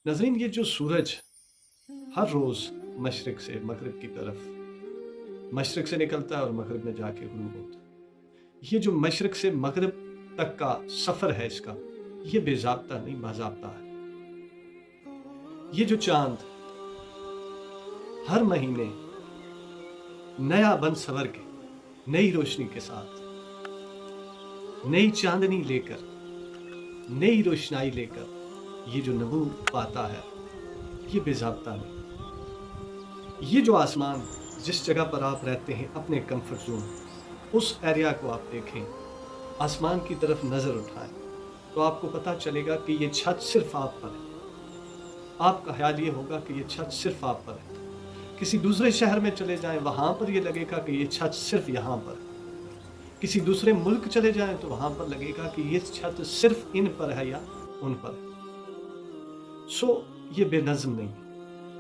नाज़रीन, ये जो सूरज हर रोज़ मशरिक़ से मग़रिब की तरफ मशरिक़ से निकलता है और मग़रिब में जाके ग़ुरूब होता है। ये जो मशरिक़ से मग़रिब तक का सफ़र है इसका, ये बेज़ाब्ता नहीं बाज़ाब्ता है। ये जो चाँद हर महीने नया बन सवर के, नई रोशनी के साथ, नई चाँदनी लेकर, नई रोशनाई लेकर ये जो नूर पाता है, ये बेज़ाब्ता नहीं। ये जो आसमान जिस जगह पर आप रहते हैं अपने कंफर्ट जोन, उस एरिया को आप देखें, आसमान की तरफ नज़र उठाएं, तो आपको पता चलेगा कि ये छत सिर्फ आप पर है। आपका ख्याल ये होगा कि ये छत सिर्फ आप पर है। किसी दूसरे शहर में चले जाएं, वहाँ पर ये लगेगा कि ये छत सिर्फ यहाँ पर है। किसी दूसरे मुल्क चले जाएं तो वहाँ पर लगेगा कि ये छत सिर्फ इन पर है या उन पर है। ये बेनज़्म नहीं,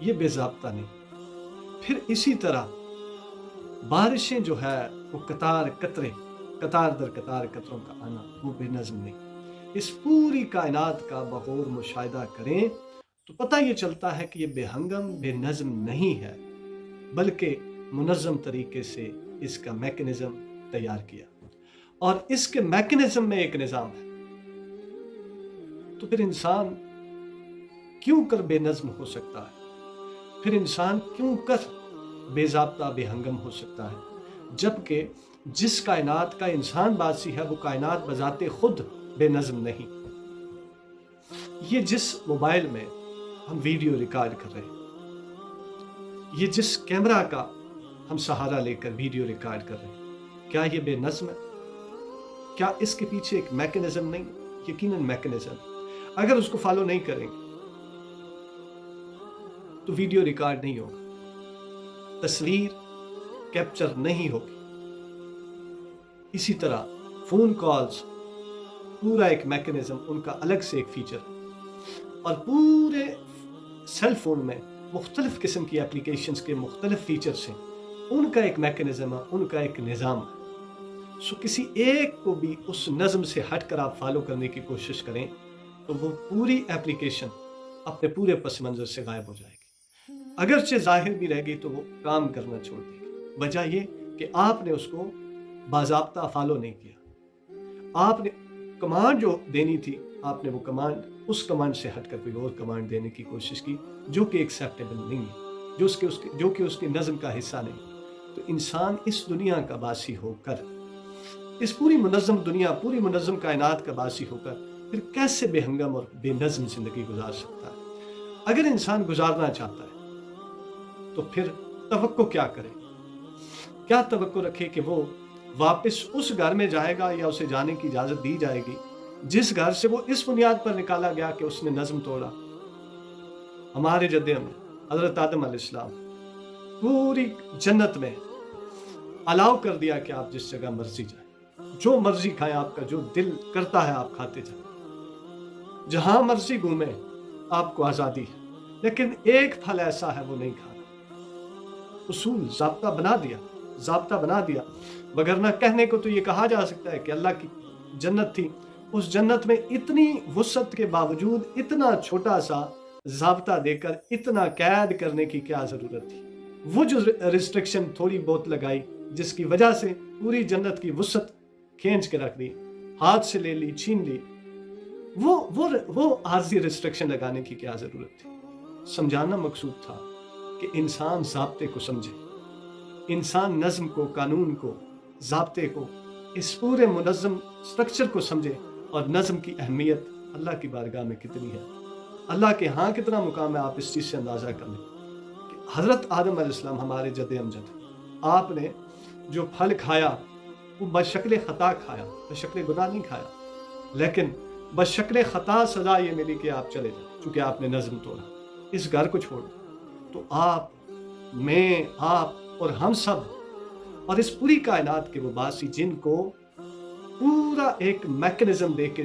ये बेज़ाब्ता नहीं। फिर इसी तरह बारिशें जो है वो कतार दर कतार कतरों का आना, वो बेनज़्म नहीं। इस पूरी कायनात का बगौर मुशाहिदा करें तो पता ये चलता है कि ये बेहंगम बेनज़्म नहीं है, बल्कि मुनज़्ज़म तरीके से इसका मैकेनिज़्म तैयार किया और इसके मैकेनिज़्म में एक निज़ाम है। तो फिर इंसान क्यों कर बेनज़्म हो सकता है? फिर इंसान क्यों कर बेज़ाब्ता बेहंगम हो सकता है? जबकि जिस कायनात का इंसान बासी है वो कायनात बजाते खुद बेनज़्म नहीं। ये जिस मोबाइल में हम वीडियो रिकॉर्ड कर रहे हैं, ये जिस कैमरा का हम सहारा लेकर वीडियो रिकॉर्ड कर रहे हैं, क्या ये बेनज़्म है? क्या इसके पीछे एक मैकेनिज़्म नहीं? यकीनन मैकेनिज़्म। अगर उसको फॉलो नहीं करेंगे तो वीडियो रिकॉर्ड नहीं होगा, तस्वीर कैप्चर नहीं होगी। इसी तरह फ़ोन कॉल्स पूरा एक मैकेनिज़्म, उनका अलग से एक फीचर, और पूरे सेल फ़ोन में मुख्तलिफ़ किस्म की एप्लीकेशंस के मुख्तलिफ़ फीचर्स हैं, उनका एक मैकेनिज़्म है, उनका एक निज़ाम है। किसी एक को भी उस नज़म से हट कर आप फॉलो करने की कोशिश करें तो वो पूरी एप्लीकेशन अपने पूरे पस मंज़र से गायब हो जाएगी। अगरचे ज़ाहिर भी रहेगी तो वो काम करना छोड़ देगी। वजह ये कि आपने उसको बाज़ाब्ता फॉलो नहीं किया। आपने कमांड जो देनी थी, आपने वो कमांड उस कमांड से हटकर कोई और कमांड देने की कोशिश की जो कि एक्सेप्टेबल नहीं है, जो कि उसके नज़म का हिस्सा नहीं। तो इंसान इस दुनिया का बासी होकर, इस पूरी मुनज़्ज़म दुनिया, पूरी मुनज़्ज़म कायनात का बासी होकर फिर कैसे बेहंगम और बेनज़्म ज़िंदगी गुजार सकता है? अगर इंसान गुजारना चाहता है तो फिर तवक्को क्या करे? क्या तवक्को रखे कि वो वापस उस घर में जाएगा या उसे जाने की इजाज़त दी जाएगी जिस घर से वो इस बुनियाद पर निकाला गया कि उसने नज़म तोड़ा? हमारे जद्दे अमजद हज़रत आदम अलैहिस्सलाम पूरी जन्नत में अलाउ कर दिया कि आप जिस जगह मर्जी जाए, जो मर्जी खाएं, आपका जो दिल करता है आप खाते जाए, जहां मर्जी घूमे, आपको आज़ादी है। लेकिन एक फल ऐसा है वो नहीं खाना। उसूल ज़ाब्ता बना दिया। वगरना कहने को तो ये कहा जा सकता है कि अल्लाह की जन्नत थी, उस जन्नत में इतनी वुसअत के बावजूद इतना छोटा सा ज़ाब्ता देकर इतना कैद करने की क्या ज़रूरत थी? वो जो रिस्ट्रिक्शन थोड़ी बहुत लगाई जिसकी वजह से पूरी जन्नत की वुसअत खींच के रख दी, हाथ से ले ली, छीन ली, वो आर्जी रिस्ट्रिक्शन लगाने की क्या ज़रूरत थी? समझाना मकसूद था कि इंसान ज़ाब्ते को समझे, इंसान नज़्म को, कानून को, ज़ाब्ते को, इस पूरे मुनज़्ज़म स्ट्रक्चर को समझे और नज़्म की अहमियत अल्लाह की बारगाह में कितनी है, अल्लाह के यहाँ कितना मुकाम है, आप इस चीज़ से अंदाज़ा कर लें। हज़रत आदम अलैहिस्सलाम हमारे जद्दे अमजद, आपने जो फल खाया वो बशक्ल ख़ता खाया, बशक्ल गुनाह नहीं खाया, लेकिन बशक्ल ख़ता सज़ा ये मिली कि आप चले जाए, चूँकि आपने नज़्म तोड़ा, इस घर को छोड़। तो आप, मैं, आप और हम सब और इस पूरी कायनात के वो बासी जिनको पूरा एक मैकेनिज़्म दे के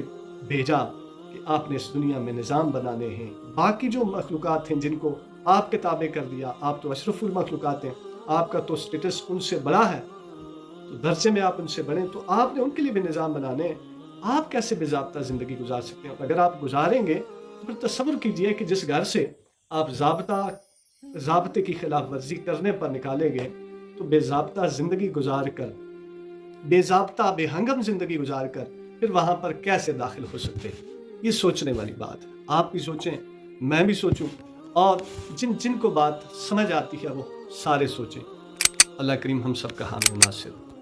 भेजा कि आपने इस दुनिया में निज़ाम बनाने हैं। बाकी जो मखलूक़ात हैं जिनको आप किताबें कर दिया, आप तो अशरफुल मखलूक़ात हैं, आपका तो स्टेटस उनसे बड़ा है, तो दर्जे में आप उनसे बड़े, तो आपने उनके लिए भी निज़ाम बनाने। आप कैसे बेज़ाब्ता ज़िंदगी गुजार सकते हैं? अगर आप गुजारेंगे پھر تصور کیجئے کہ جس گھر سے آپ ضابطے کی خلاف ورزی کرنے پر نکالے گئے تو بے ضابطہ زندگی گزار کر، بے ضابطہ بے ہنگم زندگی گزار کر پھر وہاں پر کیسے داخل ہو سکتے ہیں؟ یہ سوچنے والی بات ہے۔ آپ بھی سوچیں، میں بھی سوچوں، اور جن کو بات سمجھ آتی ہے وہ سارے سوچیں۔ اللہ کریم ہم سب کا حامی و ناصر۔